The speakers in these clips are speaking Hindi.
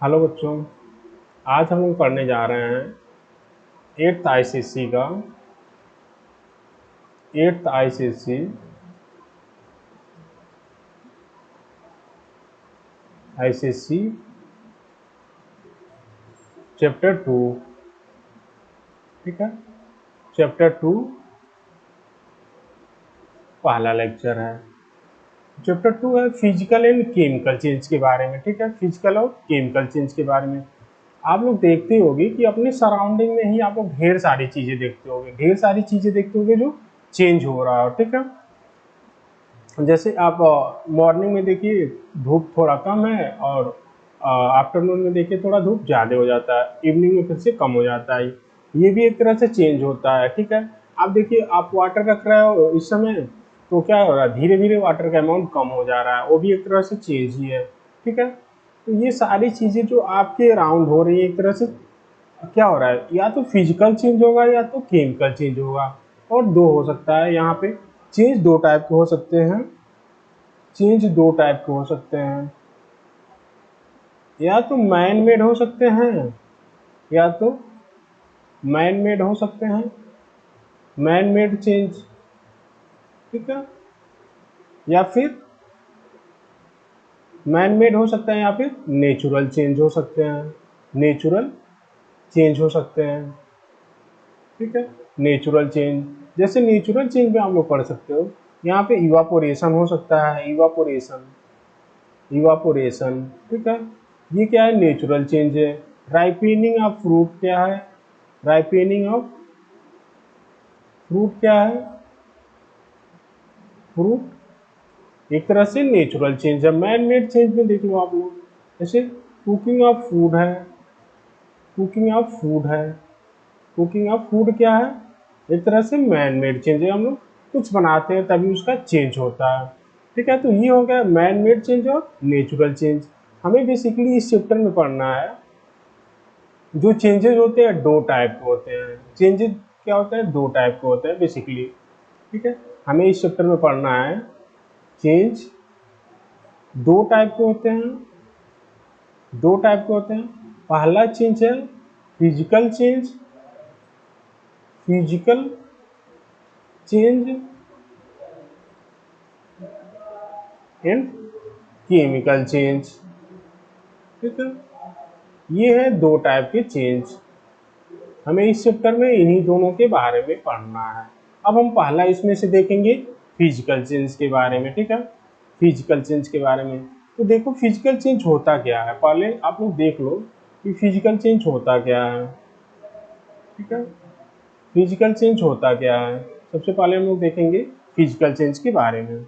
हेलो बच्चों। आज हम लोग पढ़ने जा रहे हैं एट्थ आईसीएससी का एट्थ आईसीएससी चैप्टर 2। ठीक है, चैप्टर 2 पहला लेक्चर है। चैप्टर 2 है फिजिकल एंड केमिकल चेंज के बारे में। ठीक है, फिजिकल और केमिकल चेंज के बारे में आप लोग देखते होंगे कि अपने सराउंडिंग में ही आप लोग ढेर सारी चीजें देखते होंगे जो चेंज हो रहा है। ठीक है, जैसे आप मॉर्निंग में देखिए धूप थोड़ा कम है और आफ्टरनून में देखिए थोड़ा धूप ज़्यादा हो जाता है, इवनिंग में फिर से कम हो जाता है। ये भी एक तरह से चेंज होता है। ठीक है, आप देखिए आप वाटर रख रहे हो इस समय तो क्या हो रहा है, धीरे धीरे वाटर का अमाउंट कम हो जा रहा है, वो भी एक तरह से चेंज ही है। ठीक है, तो ये सारी चीज़ें जो आपके अराउंड हो रही है एक तरह से क्या हो रहा है, या तो फिजिकल चेंज होगा या तो केमिकल चेंज होगा। और दो हो सकता है यहाँ पे, चेंज दो टाइप के हो सकते हैं। या तो मैन मेड हो सकते हैं या तो मैन मेड हो सकते हैं मैन मेड चेंज। ठीक है, या फिर मैन मेड हो सकता है या फिर नेचुरल चेंज हो सकते हैं। नेचुरल चेंज हो सकते हैं। ठीक है, नेचुरल चेंज, जैसे नेचुरल चेंज में आप लोग पढ़ सकते हो, यहाँ पे इवापोरेशन हो सकता है। इवापोरेशन ठीक है, ये क्या है, नेचुरल चेंज है। राइपेनिंग ऑफ फ्रूट क्या है, राइपेनिंग ऑफ फ्रूट क्या है, फ्रूट एक तरह से नेचुरल चेंज है। मैन मेड चेंज में देख लो आप लोग, जैसे कुकिंग ऑफ फूड है, कुकिंग ऑफ फूड है। कुकिंग ऑफ फूड क्या है, एक तरह से मैन मेड चेंज है, हम लोग कुछ बनाते हैं तभी उसका चेंज होता है। ठीक है, तो ये हो गया मैन मेड चेंज और नेचुरल चेंज। हमें बेसिकली इस चैप्टर में पढ़ना है जो चेंजेस होते हैं दो टाइप के होते हैं। चेंजेस क्या होता है, दो टाइप के होते हैं बेसिकली। ठीक है, हमें इस चैप्टर में पढ़ना है चेंज दो टाइप के होते हैं। पहला चेंज है physical change, and chemical change. ठीक है, ये है दो टाइप के चेंज। हमें इस चैप्टर में इन्हीं दोनों के बारे में पढ़ना है। अब हम पहला इसमें से देखेंगे फिजिकल चेंज के बारे में। ठीक है, फिजिकल चेंज के बारे में तो देखो फिजिकल चेंज होता क्या है, पहले आप लोग देख लो कि फिजिकल चेंज होता क्या है। ठीक है, फिजिकल चेंज होता क्या है, सबसे पहले हम लोग देखेंगे फिजिकल चेंज के बारे में।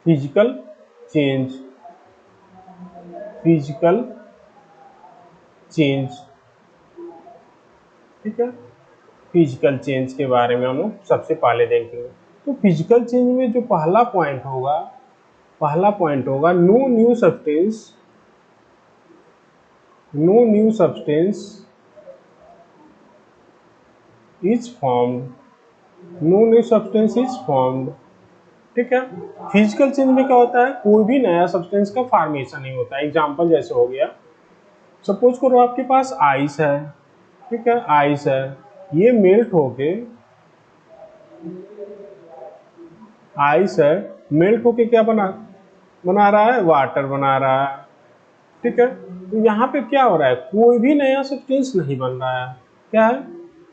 Physical change, physical change. ठीक है, फिजिकल चेंज के बारे में हम लोग सबसे पहले देखेंगे। तो फिजिकल चेंज में जो पहला पॉइंट होगा no new substance is formed. No new substance is formed. ठीक है, फिजिकल चेंज में क्या होता है, कोई भी नया सब्सटेंस का फॉर्मेशन नहीं होता है। एग्जांपल जैसे हो गया, सपोज करो आपके पास आइस है। ठीक है, आइस है, ये मेल्ट होके क्या बना रहा है, वाटर बना रहा है। ठीक है, तो यहाँ पे क्या हो रहा है, कोई भी नया सब्सटेंस नहीं बन रहा है। क्या है,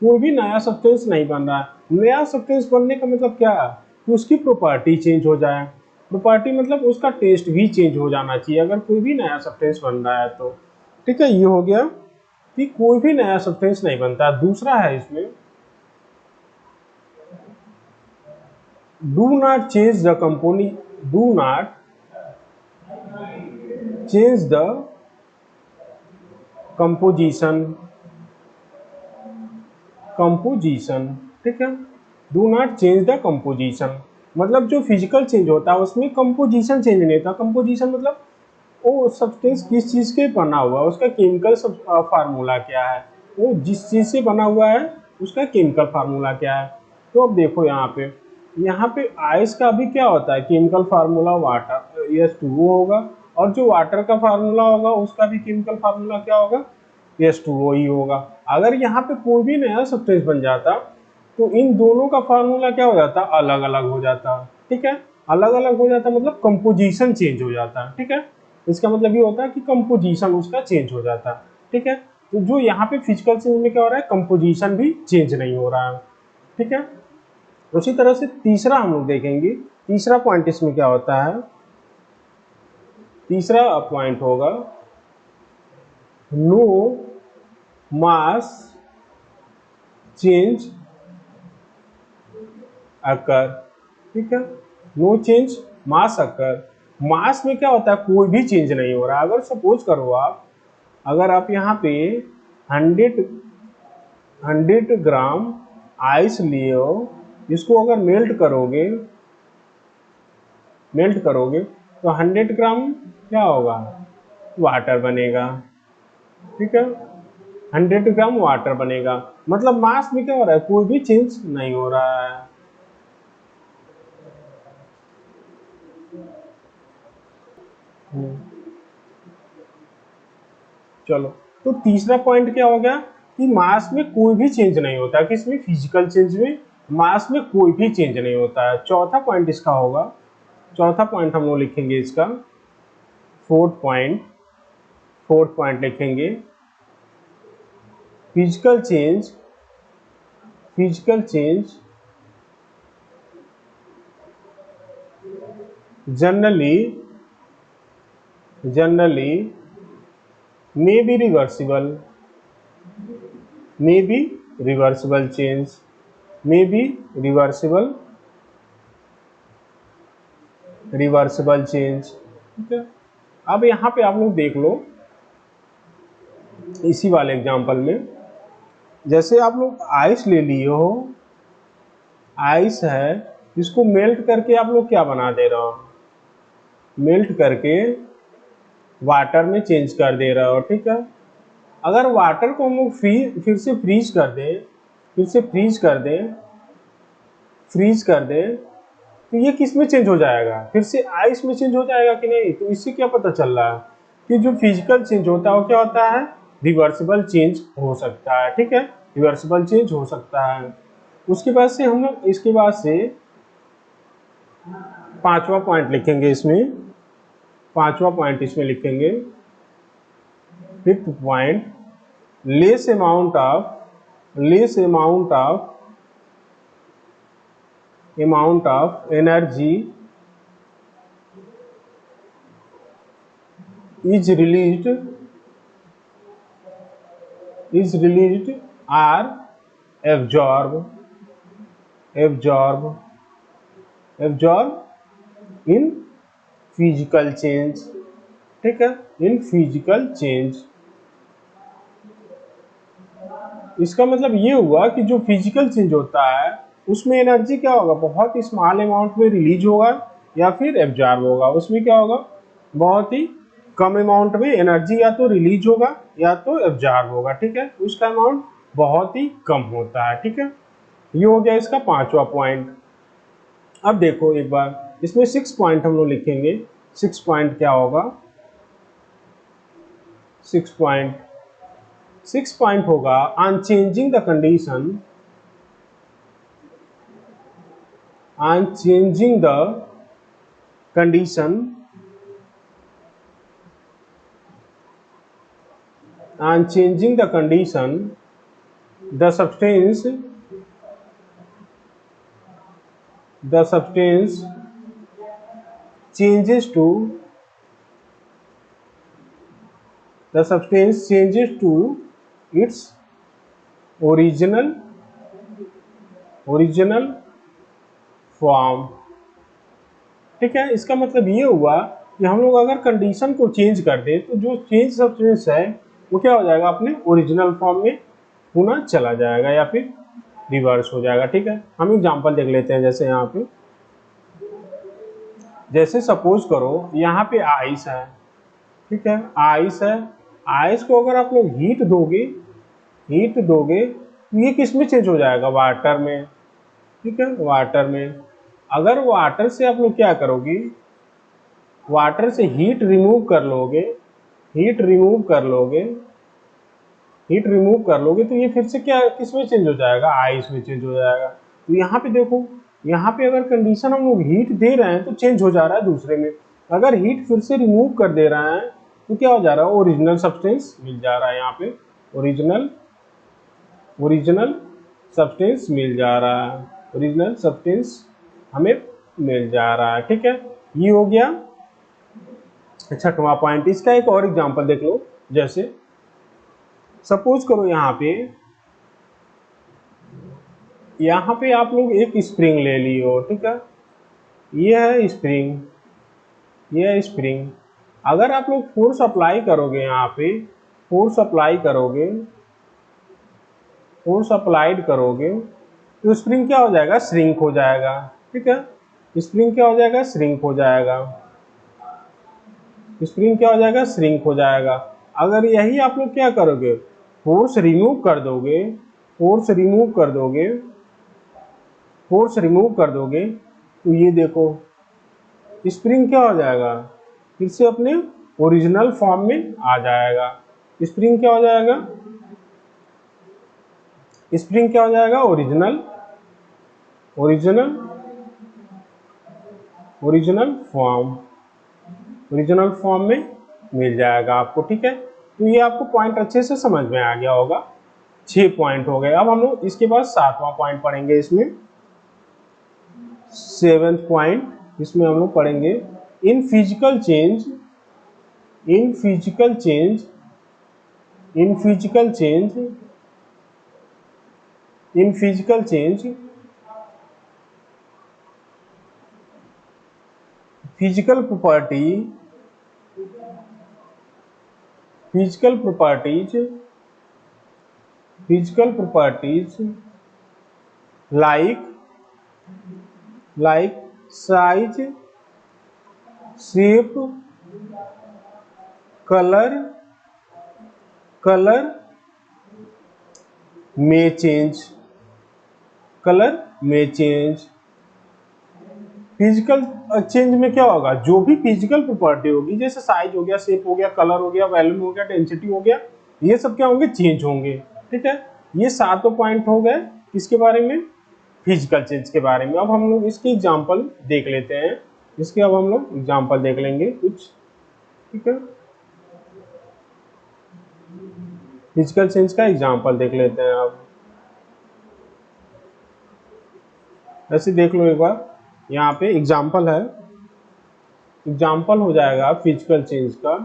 कोई भी नया सब्सटेंस नहीं बन रहा है। नया सब्सटेंस बनने का मतलब क्या है कि उसकी प्रॉपर्टी चेंज हो जाए। प्रॉपर्टी मतलब उसका टेस्ट भी चेंज हो जाना चाहिए अगर कोई भी नया सब्सटेंस बन रहा है तो। ठीक है, ये हो गया कि कोई भी नया सब्सटेंस नहीं बनता। दूसरा है इसमें do not change the composition. ठीक है, do not change the composition मतलब जो फिजिकल चेंज होता है उसमें कंपोजिशन चेंज नहीं होता। कंपोजिशन मतलब वो सब्सटेंस किस चीज के बना हुआ है, उसका केमिकल फार्मूला क्या है, वो जिस चीज से बना हुआ है उसका केमिकल फार्मूला क्या है। तो अब देखो यहाँ पे आइस का भी क्या होता है, केमिकल फार्मूला वाटर H2O होगा। और जो वाटर का फार्मूला होगा उसका भी केमिकल फार्मूला क्या होगा, H2O ही होगा। अगर यहाँ पे कोई भी नया सब्सटेंस बन जाता तो इन दोनों का फार्मूला क्या हो जाता, अलग अलग हो जाता। ठीक है, अलग अलग हो जाता मतलब कंपोजिशन चेंज हो जाता। ठीक है, इसका मतलब ये होता है कि कंपोजिशन उसका चेंज हो जाता। ठीक है, तो जो यहाँ पे फिजिकल चेंज में क्या हो रहा है, कंपोजिशन भी चेंज नहीं हो रहा है। ठीक है, उसी तरह से तीसरा हम लोग देखेंगे, तीसरा पॉइंट इसमें क्या होता है, तीसरा पॉइंट होगा नो मास चेंज अकर। ठीक है, नो चेंज मास अकर। मास में क्या होता है, कोई भी चेंज नहीं हो रहा। अगर सपोज करो आप, अगर आप यहाँ पे 100 ग्राम आइस लिए हो, इसको अगर मेल्ट करोगे तो 100 ग्राम क्या होगा, वाटर बनेगा। ठीक है, 100 ग्राम वाटर बनेगा। मतलब मास में क्या हो रहा है, कोई भी चेंज नहीं हो रहा है। चलो, तो तीसरा पॉइंट क्या हो गया कि मास में कोई भी चेंज नहीं होता। किसमें, फिजिकल चेंज में मास में कोई भी चेंज नहीं होता है। चौथा पॉइंट इसका होगा, चौथा पॉइंट हम लोग लिखेंगे इसका, फोर्थ पॉइंट लिखेंगे, physical change generally may be reversible change, may be reversible change। ठीक है, अब यहाँ पे आप लोग देख लो इसी वाले एग्जांपल में, जैसे आप लोग आइस ले लिए हो, आइस है, इसको मेल्ट करके आप लोग क्या बना दे रहे हो, मेल्ट करके वाटर में चेंज कर दे रहे हो। ठीक है, अगर वाटर को हम लोग फिर से फ्रीज कर दें तो ये किस में चेंज हो जाएगा, फिर से आइस में चेंज हो जाएगा कि नहीं। तो इससे क्या पता चल रहा है कि जो फिजिकल चेंज होता है वो क्या होता है, रिवर्सिबल चेंज हो सकता है। ठीक है, रिवर्सिबल चेंज हो सकता है। उसके बाद से हम लोग इसके बाद से पांचवा पॉइंट लिखेंगे इसमें, fifth point, less amount of energy is released or absorbed in physical change। ठीक है, इन फिजिकल चेंज। इसका मतलब ये हुआ कि जो फिजिकल चेंज होता है उसमें एनर्जी क्या होगा, बहुत ही स्मॉल अमाउंट में रिलीज होगा या फिर एब्जॉर्ब होगा। उसमें क्या होगा, बहुत ही कम अमाउंट में एनर्जी या तो रिलीज होगा या तो एब्जॉर्ब होगा। ठीक है, उसका अमाउंट बहुत ही कम होता है। ठीक है, ये हो गया इसका पांचवा पॉइंट। अब देखो एक बार, इसमें 6 पॉइंट हम लोग लिखेंगे। 6 पॉइंट क्या होगा, 6 पॉइंट होगा, on changing the condition, on changing the condition the substance changes to its original form. ठीक है, इसका मतलब ये हुआ कि हम लोग अगर कंडीशन को चेंज कर दें तो जो चेंज सब्सटेंस है वो क्या हो जाएगा, अपने ओरिजिनल फॉर्म में पुनः चला जाएगा या फिर रिवर्स हो जाएगा। ठीक है, हम एग्जांपल देख लेते हैं। जैसे यहाँ पे, जैसे सपोज करो यहाँ पे आइस है। ठीक है, आइस है, आइस को अगर आप लोग हीट दोगे तो ये किस में चेंज हो जाएगा, वाटर में। ठीक है, वाटर में। अगर वाटर से आप लोग क्या करोगे, वाटर से हीट रिमूव कर लोगे, हीट रिमूव कर लोगे, हीट रिमूव कर लोगे तो ये फिर से क्या किस में चेंज हो जाएगा, आइस में चेंज हो जाएगा। तो यहाँ पे देखो, यहाँ पे अगर कंडीशन हम लोग हीट दे रहे हैं तो चेंज हो जा रहा है दूसरे में, अगर हीट फिर से रिमूव कर दे रहे हैं तो क्या हो जा रहा है, ओरिजिनल सब्सटेंस मिल जा रहा है। यहाँ पे ओरिजिनल सब्सटेंस मिल जा रहा है, ओरिजिनल सब्सटेंस हमें मिल जा रहा है। ठीक है, ये हो गया छठवां पॉइंट। इसका एक और एग्जांपल देख लो, जैसे सपोज करो यहाँ पे आप लोग एक स्प्रिंग ले लियो, ठीक है, ये है स्प्रिंग, ये है स्प्रिंग। अगर आप लोग फोर्स अप्लाई करोगे, यहाँ पे फोर्स अप्लाई करोगे, फोर्स अप्लाइड करोगे तो स्प्रिंग क्या हो जाएगा, श्रिंक हो जाएगा। ठीक है, स्प्रिंग क्या हो जाएगा, श्रिंक हो जाएगा, स्प्रिंग क्या हो जाएगा, श्रिंक हो जाएगा। अगर यही आप लोग क्या करोगे, फोर्स रिमूव कर दोगे, फोर्स रिमूव कर दोगे, फोर्स रिमूव कर दोगे तो ये देखो स्प्रिंग क्या हो जाएगा, फिर से अपने ओरिजिनल फॉर्म में आ जाएगा। स्प्रिंग क्या हो जाएगा, स्प्रिंग क्या हो जाएगा, original original original form, original form में मिल जाएगा आपको। ठीक है, तो ये आपको पॉइंट अच्छे से समझ में आ गया होगा। 6 पॉइंट हो गए। अब हम लोग इसके बाद 7वां पॉइंट पढ़ेंगे। इसमें 7th पॉइंट, इसमें हम लोग पढ़ेंगे in physical change, in physical change, in physical change, in physical change, physical property, physical properties, physical properties like size, shape, colour में चेंज, कलर में चेंज। फिजिकल चेंज में क्या होगा, जो भी फिजिकल प्रॉपर्टी होगी, जैसे साइज हो गया, शेप हो गया, कलर हो गया, वॉल्यूम हो गया, डेंसिटी हो गया, ये सब क्या होंगे, चेंज होंगे। ठीक है, ये 7 पॉइंट हो गए इसके बारे में, फिजिकल चेंज के बारे में। अब हम लोग इसकी एग्जांपल देख लेते हैं, इसके अब हम लोग एग्जांपल देख लेंगे कुछ। ठीक है, फिजिकल चेंज का एग्जांपल देख लेते हैं। अब ऐसे देख लो एक बार, यहाँ पे एग्जांपल है, एग्जांपल हो जाएगा फिजिकल चेंज का।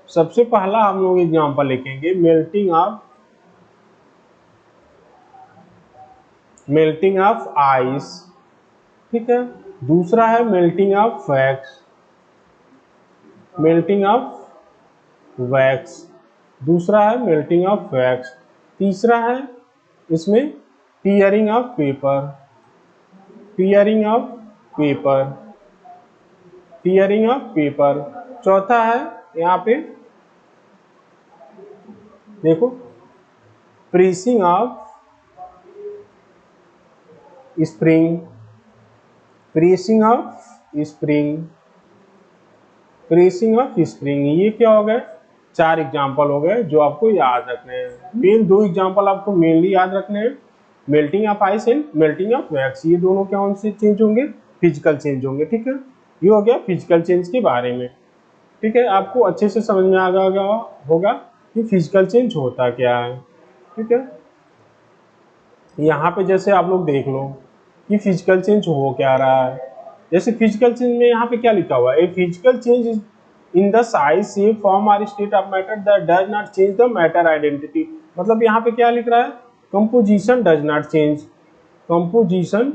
सबसे पहला हम लोग एग्जांपल लिखेंगे मेल्टिंग ऑफ आइस। ठीक है, दूसरा है melting of wax, melting of wax, दूसरा है मेल्टिंग ऑफ वैक्स। तीसरा है इसमें tearing of paper, tearing of paper, tearing of paper. चौथा है यहाँ पे देखो pressing of spring, pressing of spring, pressing of spring. ये क्या हो गए, 4 एग्जाम्पल हो गए जो आपको याद रखने हैं। मेन 2 एग्जाम्पल आपको मेनली याद रखने हैं, melting of ice and melting of wax. ये दोनों क्या उनसे चेंज होंगे, फिजिकल चेंज होंगे। ठीक है, ये हो गया फिजिकल चेंज के बारे में। ठीक है, आपको अच्छे से समझ में आ गया होगा कि फिजिकल चेंज होता क्या है। ठीक है, यहाँ पे जैसे आप लोग देख लो कि फिजिकल चेंज हो क्या रहा है। जैसे फिजिकल चेंज में यहाँ पे क्या लिखा हुआ है, a physical change is in the size, shape, form और state of matter that does not change the matter identity. मतलब यहाँ पे क्या लिख रहा है, composition does not change, composition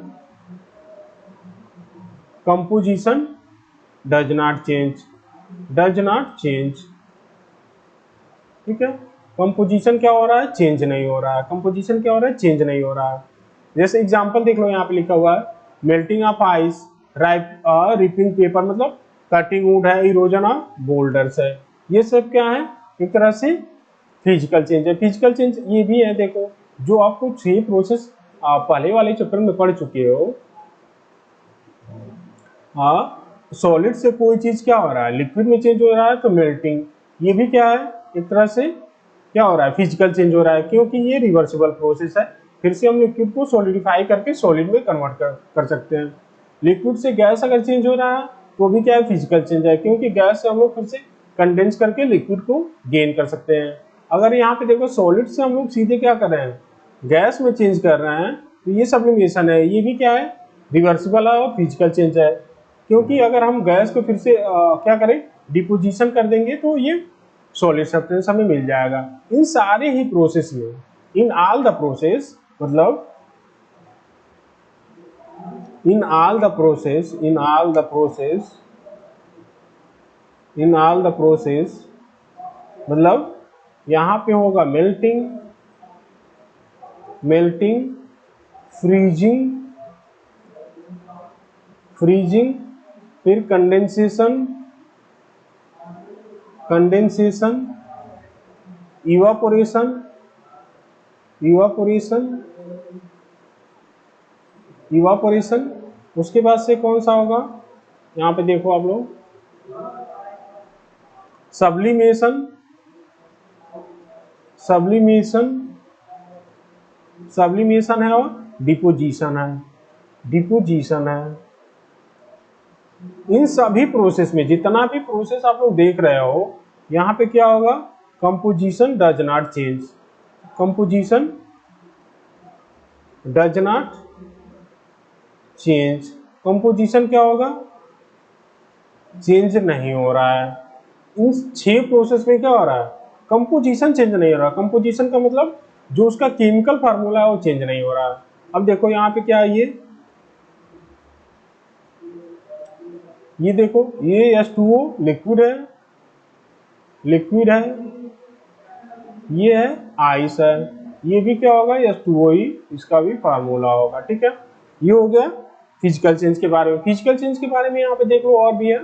does not change, does not change. ठीक है, कंपोजिशन क्या हो रहा है, चेंज नहीं हो रहा है, कंपोजिशन क्या हो रहा है, चेंज नहीं हो रहा है। जैसे एग्जांपल देख लो, यहाँ पे लिखा हुआ है melting of ice, ripping paper, मतलब कटिंग वुड है, इरोजन ऑफ बोल्डर्स है। ये सब क्या है, एक तरह से फिजिकल चेंज है। फिजिकल चेंज ये भी है, देखो जो आपको 6 प्रोसेस पहले वाले चैप्टर में पढ़ चुके हो, सॉलिड से कोई चीज क्या हो रहा है, लिक्विड में चेंज हो रहा है, तो मेल्टिंग, ये भी क्या है, एक तरह से क्या हो रहा है, फिजिकल चेंज हो रहा है, क्योंकि ये रिवर्सिबल प्रोसेस है। फिर से हम लिक्विड को सॉलिडिफाई करके सॉलिड में कन्वर्ट कर सकते हैं। लिक्विड से गैस अगर चेंज हो रहा है तो भी क्या है, फिजिकल चेंज है, क्योंकि गैस से हम लोग फिर से कंडेंस करके लिक्विड को गेन कर सकते हैं। अगर यहाँ पे देखो सॉलिड से हम लोग सीधे क्या कर रहे हैं, गैस में चेंज कर रहे हैं, तो ये सब्लिमेशन है, ये भी क्या है, रिवर्सिबल है और फिजिकल चेंज है। क्योंकि अगर हम गैस को फिर से क्या करें, डिपोजिशन कर देंगे, तो ये सॉलिड सब्सटेंस हमें मिल जाएगा। इन सारे ही प्रोसेस में, इन ऑल द प्रोसेस, मतलब in all the process in all the process in all the process मतलब यहाँ पे होगा मेल्टिंग, मेल्टिंग, फ्रीजिंग, फ्रीजिंग, फिर condensation, condensation, evaporation, evaporation, evaporation, उसके बाद से कौन सा होगा, यहाँ पे देखो आप लोग, सब्लिमेशन, सब्लिमेशन, सब्लिमेशन है और डिपोजिशन है, डिपोजिशन है। इन सभी प्रोसेस में, जितना भी प्रोसेस आप लोग देख रहे हो, यहाँ पे क्या होगा, composition does not change, composition does not change, composition क्या होगा, चेंज नहीं हो रहा है। इन 6 प्रोसेस में क्या हो रहा है, कंपोजिशन चेंज नहीं हो रहा। कंपोजिशन का मतलब जो उसका केमिकल फार्मूला है वो चेंज नहीं हो रहा है। अब देखो यहाँ पे क्या है, ये देखो, ये H2O लिक्विड है, लिक्विड है, ये है आइस है, ये भी क्या होगा, H2O ही इसका भी फार्मूला होगा, ठीक है। ये हो गया फिजिकल चेंज के बारे में। फिजिकल चेंज के बारे में यहाँ पे देख लो और भी है,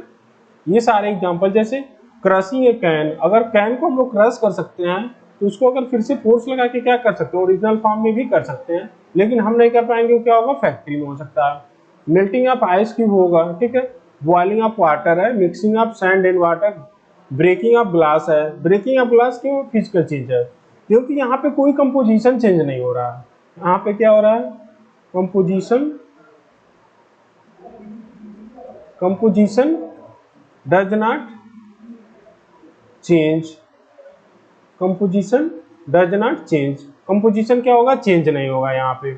ये सारे एग्जांपल, जैसे क्रशिंग ए कैन, अगर कैन को हम लोग क्रश कर सकते हैं तो उसको अगर फिर से फोर्स लगा के क्या कर सकते हैं, ओरिजिनल फॉर्म में भी कर सकते हैं, लेकिन हम नहीं कर पाएंगे, क्या होगा, फैक्ट्री में हो सकता है। मेल्टिंग ऑफ आइस क्यूब होगा, ठीक है। बॉइलिंग ऑफ वाटर है, mixing of sand and water, breaking of glass है। ब्रेकिंग ऑफ ग्लास क्यों फिजिकल चेंज है, क्योंकि यहाँ पे कोई कंपोजिशन चेंज नहीं हो रहा है। यहाँ पे क्या हो रहा है, composition, composition does not change, composition does not change, composition क्या होगा, चेंज नहीं होगा यहाँ पे।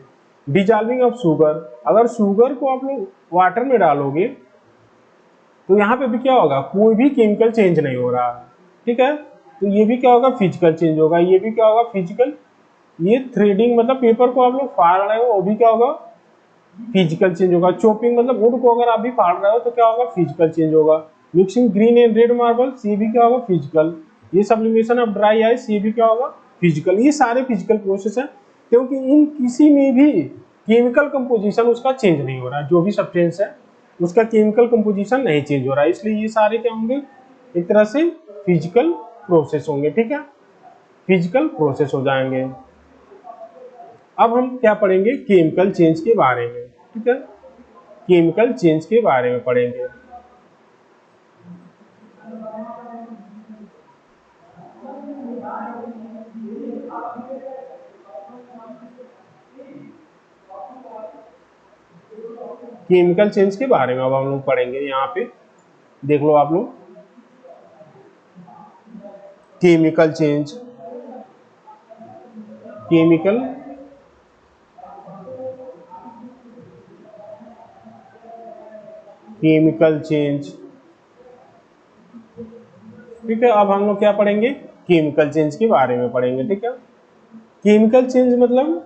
डिजॉल्विंग ऑफ शुगर, अगर शुगर को आप लोग वाटर में डालोगे तो यहाँ पे भी क्या होगा, कोई भी केमिकल चेंज नहीं हो रहा, ठीक है। तो ये भी क्या होगा, फिजिकल चेंज होगा, ये भी क्या होगा, फिजिकल। ये थ्रेडिंग मतलब पेपर को आप लोग फाड़ रहे हो, वो भी क्या होगा, फिजिकल चेंज होगा। चॉपिंग मतलब वुड को अगर आप भी फाड़ रहे हो तो क्या होगा, फिजिकल चेंज होगा। Mixing green and red marble, ये भी क्या होगा, फिजिकल। ये सब्लिमेशन ऑफ ड्राई आइस, ये भी क्या होगा, फिजिकल। ये सारे फिजिकल प्रोसेस है, क्योंकि इन किसी में भी केमिकल कंपोजिशन उसका चेंज नहीं हो रहा है, जो भी सब्सटेंस है उसका केमिकल कंपोजिशन नहीं चेंज हो रहा है, इसलिए ये सारे क्या होंगे, एक तरह से फिजिकल प्रोसेस होंगे, ठीक है, फिजिकल प्रोसेस हो जाएंगे। अब हम क्या पढ़ेंगे, केमिकल चेंज के बारे में, ठीक है, केमिकल चेंज के बारे में पढ़ेंगे। केमिकल चेंज के बारे में अब हम लोग पढ़ेंगे। यहाँ पे देख लो आप लोग, chemical change, chemical chemical change, ठीक है। अब हम लोग क्या पढ़ेंगे, केमिकल चेंज के बारे में पढ़ेंगे, ठीक है। केमिकल चेंज मतलब,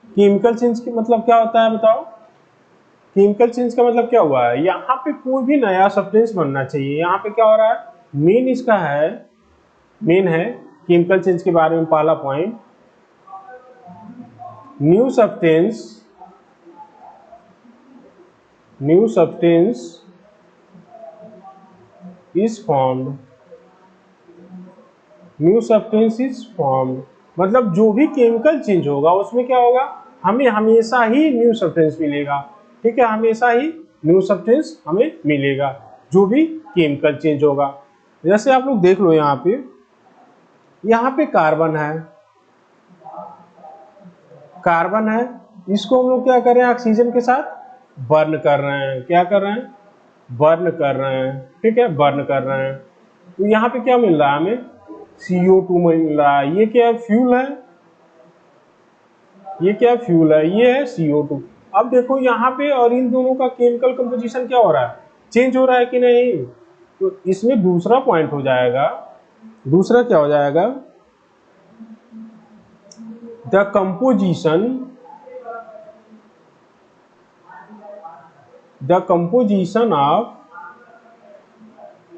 केमिकल चेंज की मतलब क्या होता है बताओ। केमिकल चेंज का मतलब क्या हुआ है, यहाँ पे कोई भी नया सब्सटेंस बनना चाहिए। यहाँ पे क्या हो रहा है, मेन इसका है, मेन है केमिकल चेंज के बारे में पहला point, new substance, new substance is formed, new substance is formed, मतलब जो भी केमिकल चेंज होगा उसमें क्या होगा, हमें हमेशा ही न्यू सब्सटेंस मिलेगा, ठीक है, हमेशा ही न्यू सब्सटेंस हमें मिलेगा जो भी केमिकल चेंज होगा। जैसे आप लोग देख लो यहाँ पे कार्बन है, कार्बन है, इसको हम लोग क्या कर रहे हैं, ऑक्सीजन के साथ बर्न कर रहे हैं। क्या कर रहे हैं, बर्न कर रहे हैं, ठीक है, बर्न कर रहे हैं। तो यहाँ पे क्या मिल रहा है हमें, CO2 मिल रहा है। ये क्या है, फ्यूल है, ये क्या फ्यूल है, ये है CO2। अब देखो यहाँ पे और इन दोनों का केमिकल कंपोजिशन क्या हो रहा है, चेंज हो रहा है कि नहीं। तो इसमें दूसरा पॉइंट हो जाएगा, दूसरा क्या हो जाएगा, the composition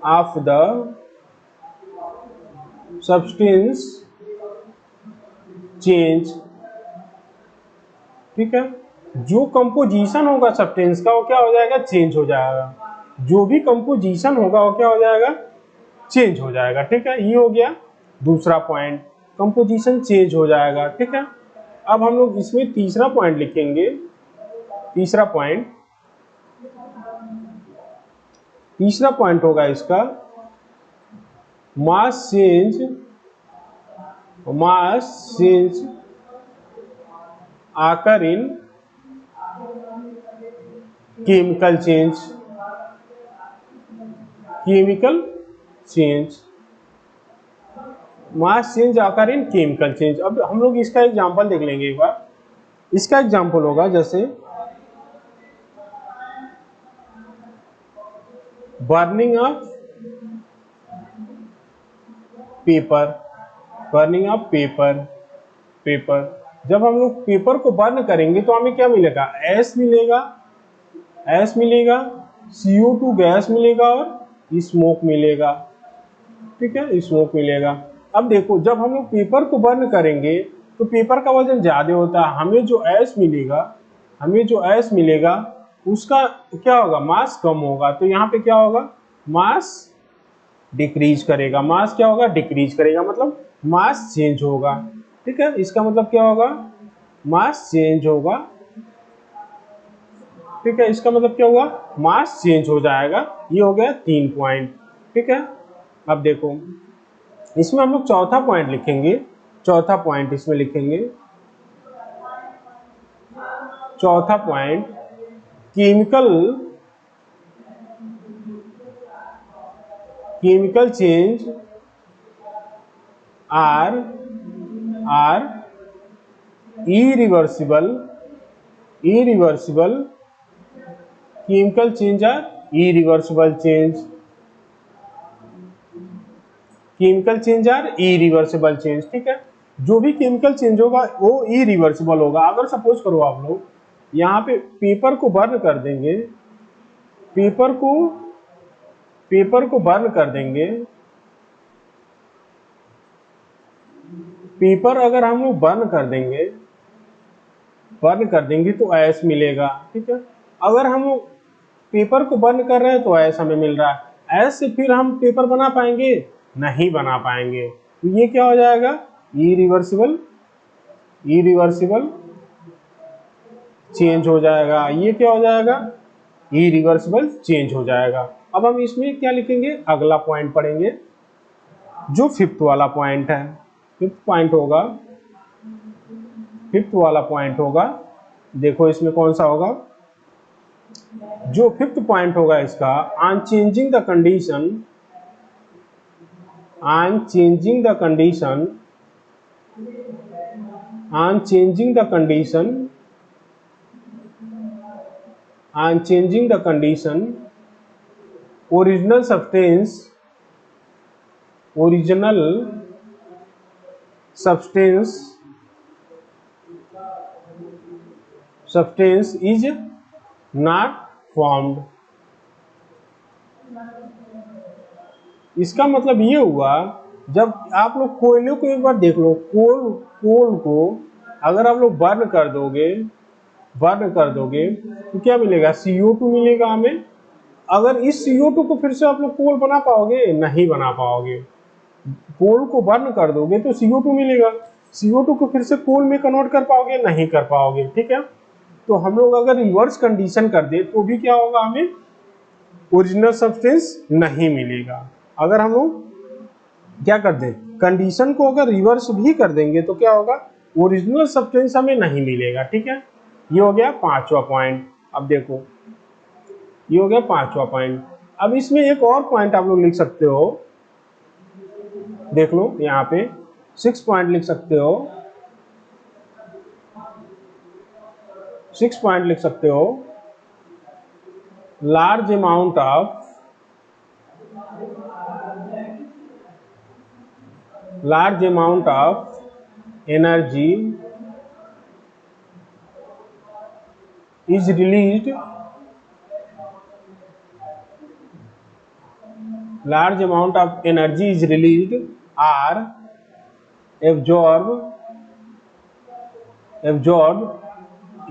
of the substance change, ठीक है, जो कंपोजिशन होगा सब्सटेंस का वो क्या हो जाएगा, चेंज हो जाएगा। जो भी कंपोजिशन होगा वो क्या हो जाएगा, चेंज हो जाएगा, ठीक है। ये हो गया दूसरा पॉइंट, कंपोजिशन चेंज हो जाएगा, ठीक है। अब हम लोग इसमें तीसरा पॉइंट लिखेंगे। तीसरा पॉइंट होगा इसका मास चेंज आकर इन केमिकल चेंज, मास चेंज आकर इन केमिकल चेंज। अब हम लोग इसका एग्जांपल देख लेंगे एक बार। इसका एग्जांपल होगा जैसे बर्निंग ऑफ पेपर। जब हम लोग पेपर को बर्न करेंगे तो हमें क्या मिलेगा, एस मिलेगा, CO2 गैस मिलेगा और स्मोक मिलेगा, ठीक है, स्मोक मिलेगा। अब देखो जब हम लोग पेपर को बर्न करेंगे तो पेपर का वजन ज्यादा होता है, हमें जो एस मिलेगा उसका क्या होगा, मास कम होगा। तो यहाँ पे क्या होगा, मास डिक्रीज करेगा, मास क्या होगा, डिक्रीज करेगा, मतलब मास चेंज होगा, ठीक है। इसका मतलब क्या होगा, मास चेंज होगा, ठीक है। इसका मतलब क्या हुआ, मास चेंज हो जाएगा। ये हो गया 3 पॉइंट, ठीक है। अब देखो इसमें हम लोग चौथा पॉइंट लिखेंगे। चौथा पॉइंट इसमें लिखेंगे, चौथा point chemical change are irreversible chemical change are irreversible change, ठीक है। जो भी केमिकल चेंज होगा वो इरिवर्सिबल होगा। अगर सपोज करो आप लोग यहाँ पे पेपर को बर्न कर देंगे, पेपर को बर्न कर देंगे, पेपर अगर हम लोग बर्न कर देंगे तो ऐश मिलेगा, ठीक है। अगर हम लोग पेपर को बर्न कर रहे हैं तो ऐश हमें मिल रहा है, ऐश से फिर हम पेपर बना पाएंगे, नहीं बना पाएंगे। तो ये क्या हो जाएगा, इरिवर्सिबल चेंज हो जाएगा। ये क्या हो जाएगा, इरिवर्सिबल चेंज हो जाएगा। अब हम इसमें क्या लिखेंगे, अगला पॉइंट पढ़ेंगे जो फिफ्थ वाला पॉइंट है। फिफ्थ वाला पॉइंट होगा, देखो इसमें कौन सा होगा, जो फिफ्थ पॉइंट होगा इसका, on changing the condition original substance is not formed। इसका मतलब ये हुआ, जब आप लोग कोयले को एक बार देख लो, कोल को अगर आप लोग बर्न कर दोगे तो क्या मिलेगा, CO2 मिलेगा हमें। अगर इस CO2 को फिर से आप लोग कोल बना पाओगे, नहीं बना पाओगे। कोल को बर्न कर दोगे तो CO2 मिलेगा, CO2 को फिर से कोल में कन्वर्ट कर पाओगे, नहीं कर पाओगे, ठीक है। तो हम लोग अगर रिवर्स कंडीशन कर दे तो भी क्या होगा, हमें ओरिजिनल सब्सटेंस नहीं मिलेगा। अगर हम लोग क्या कर दें, कंडीशन को अगर रिवर्स भी कर देंगे तो क्या होगा, ओरिजिनल सब्सटेंस हमें नहीं मिलेगा। ठीक है, ये हो गया पांचवा पॉइंट। अब देखो ये हो गया पांचवा पॉइंट। अब इसमें एक और पॉइंट आप लोग लिख सकते हो, देख लो यहाँ पे 6 पॉइंट लिख सकते हो, 6 पॉइंट लिख सकते हो। Large amount of energy is released, large amount of energy is released or absorbed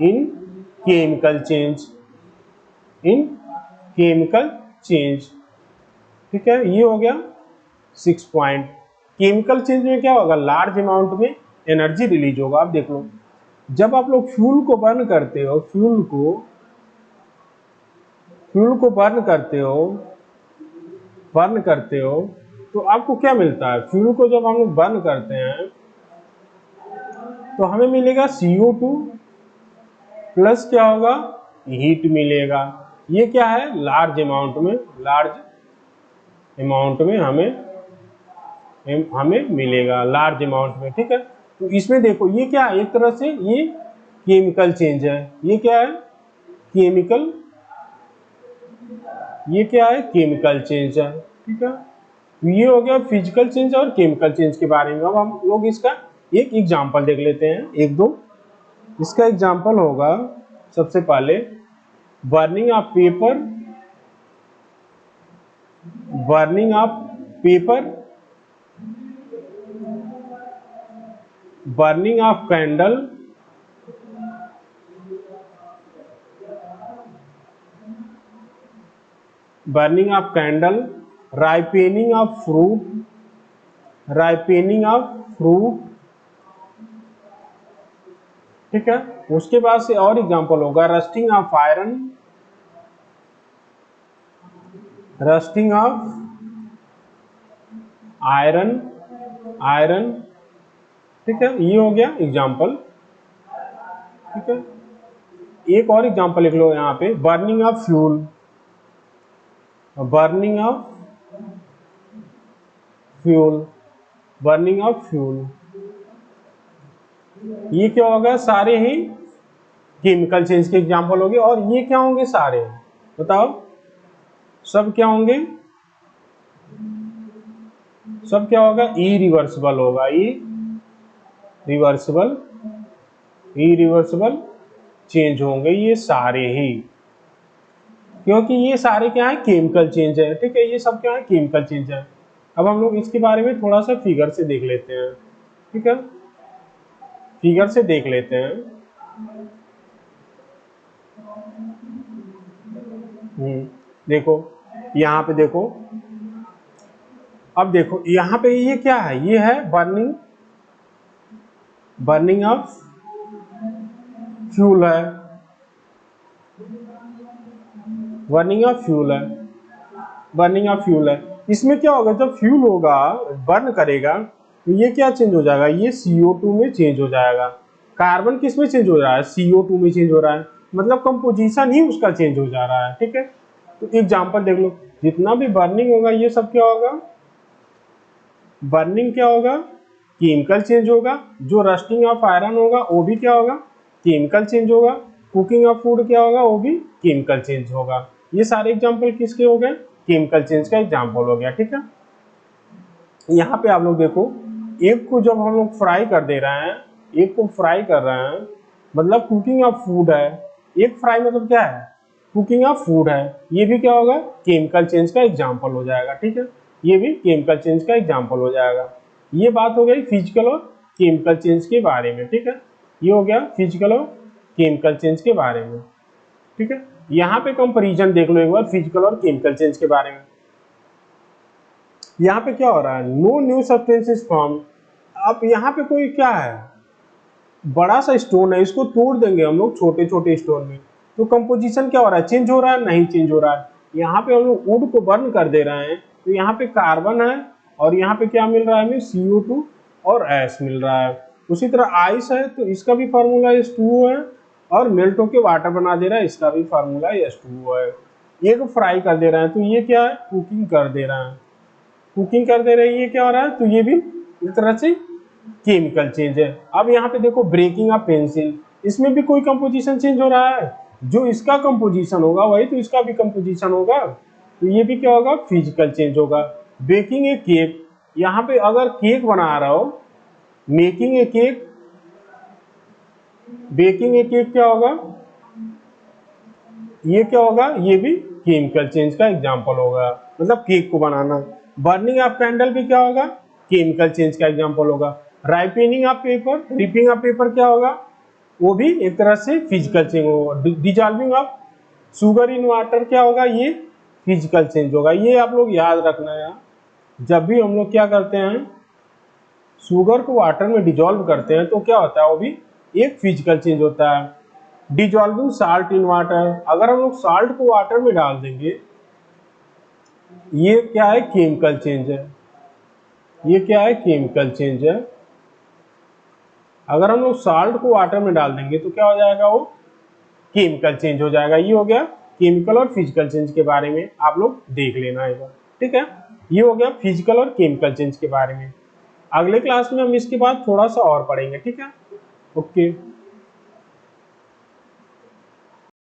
in chemical change, ठीक है, ये हो गया 6 पॉइंट। केमिकल चेंज में क्या होगा, लार्ज अमाउंट में एनर्जी रिलीज होगा। आप देख लो, जब आप लोग फ्यूल को बर्न करते हो, फ्यूल को बर्न करते हो तो आपको क्या मिलता है, फ्यूल को जब हम लोग बर्न करते हैं तो हमें मिलेगा CO2 प्लस क्या होगा, हीट मिलेगा। ये क्या है, लार्ज अमाउंट में हमें मिलेगा, लार्ज अमाउंट में। ठीक है, तो इसमें देखो ये क्या है, एक तरह से ये केमिकल चेंज है। ये क्या है, केमिकल चेंज है। ठीक है, ये हो गया फिजिकल चेंज और केमिकल चेंज के बारे में। अब हम लोग इसका एक एग्जांपल देख लेते हैं, एक दो। इसका एग्जांपल होगा सबसे पहले burning of candle, ripening of fruit, ठीक है। उसके बाद से और एग्जांपल होगा रस्टिंग ऑफ आयरन, ठीक है, ये हो गया एग्जांपल। ठीक है, एक और एग्जांपल लिख लो यहाँ पे, बर्निंग ऑफ फ्यूल, ये क्या होगा, सारे ही केमिकल चेंज के एग्जांपल होंगे। और ये क्या होंगे, सारे बताओ, सब क्या होंगे, सब क्या होगा, इरिवर्सिबल होगा, इरिवर्सिबल चेंज होंगे ये सारे ही, क्योंकि ये सारे क्या है, केमिकल चेंज है। ठीक है, ये सब क्या है, केमिकल चेंज है। अब हम लोग इसके बारे में थोड़ा सा फिगर से देख लेते हैं। ठीक है, फिगर से देख लेते हैं। देखो यहाँ पे देखो, अब देखो यहाँ पे ये क्या है, ये है बर्निंग ऑफ फ्यूल है, बर्निंग ऑफ फ्यूल है। इसमें क्या होगा, जब फ्यूल होगा, बर्न करेगा तो ये क्या चेंज हो जाएगा, ये CO2 में चेंज हो जाएगा। कार्बन किस में चेंज हो रहा है, CO2 में चेंज हो रहा है, मतलब कंपोजिशन ही उसका चेंज हो जा रहा है। ठीक है, तो एग्जांपल देख लो, जितना भी बर्निंग होगा ये सब क्या होगा, बर्निंग क्या होगा, केमिकल चेंज होगा। जो रस्टिंग ऑफ आयरन होगा वो भी क्या होगा, केमिकल चेंज होगा। कुकिंग ऑफ फूड क्या होगा, वो भी केमिकल चेंज होगा। ये सारे एग्जांपल किसके हो गए, केमिकल चेंज का एग्जांपल हो गया। ठीक है, यहाँ पे आप लोग देखो, एक को जब हम लोग फ्राई कर दे रहे हैं, एक को फ्राई कर रहे हैं, मतलब कुकिंग ऑफ फूड है। एक फ्राई मतलब क्या है, कुकिंग ऑफ फूड है। ये भी क्या होगा, केमिकल चेंज का एग्जांपल हो जाएगा। ठीक है, ये भी केमिकल चेंज का एग्जांपल हो जाएगा। ये बात हो गई फिजिकल और केमिकल चेंज के बारे में। ठीक है, ये हो गया फिजिकल और केमिकल चेंज के बारे में। ठीक है, यहाँ पे कंपैरिजन देख लो एक बार फिजिकल और केमिकल चेंज के बारे में। यहाँ पे क्या हो रहा है, नो न्यू सब्सटेंसेस फॉर्म। अब यहाँ पे कोई क्या है, बड़ा सा स्टोन है, इसको तोड़ देंगे हम लोग छोटे छोटे स्टोन में, तो कंपोजिशन क्या हो रहा है, चेंज हो रहा है, नहीं चेंज हो रहा है। यहाँ पे हम लोग वुड को बर्न कर दे रहे हैं, तो यहाँ पे कार्बन है और यहाँ पे क्या मिल रहा है हमें, CO2 और एस मिल रहा है। उसी तरह आइस है, तो इसका भी फार्मूला H2O है, और मेल्ट होके वाटर बना दे रहा है, इसका भी फार्मूला H2O है। ये को फ्राई कर दे रहे हैं, तो ये क्या है, कुकिंग कर दे रहे हैं, कुकिंग कर दे रहे हैं, ये क्या हो रहा है, तो ये भी एक तरह से केमिकल चेंज है। अब यहाँ पे देखो ब्रेकिंग ऑफ पेंसिल, इसमें भी कोई कंपोजिशन चेंज हो रहा है, जो इसका कंपोजिशन होगा वही तो इसका भी कंपोजिशन होगा, तो ये भी क्या होगा, फिजिकल चेंज होगा। बेकिंग ए केक, यहाँ पे अगर केक बना रहा हो, making a cake, baking A cake क्या होगा, ये क्या होगा, ये भी केमिकल चेंज का एग्जांपल होगा, मतलब केक को बनाना। बर्निंग ऑफ कैंडल भी क्या होगा, केमिकल चेंज का एग्जांपल होगा। Ripening of paper, ripping off paper क्या होगा, वो भी एक तरह से फिजिकल चेंज होगा। Dissolving of sugar in water क्या होगा, ये फिजिकल चेंज होगा। ये आप लोग याद रखना है, जब भी हम लोग क्या करते हैं, शुगर को वाटर में डिजॉल्व करते हैं, तो क्या होता है, वो भी एक फिजिकल चेंज होता है। डिजॉल्विंग साल्ट इन वाटर, अगर हम लोग साल्ट को वाटर में डाल देंगे, ये क्या है, केमिकल चेंज है, ये क्या है, केमिकल चेंज है। अगर हम लोग साल्ट को वाटर में डाल देंगे तो क्या हो जाएगा, वो केमिकल चेंज हो जाएगा। ये हो गया केमिकल और फिजिकल चेंज के बारे में, आप लोग देख लेना एक बार, ठीक है। ये हो गया फिजिकल और केमिकल चेंज के बारे में। अगले क्लास में हम इसके बाद थोड़ा सा और पढ़ेंगे, ठीक है, ओके।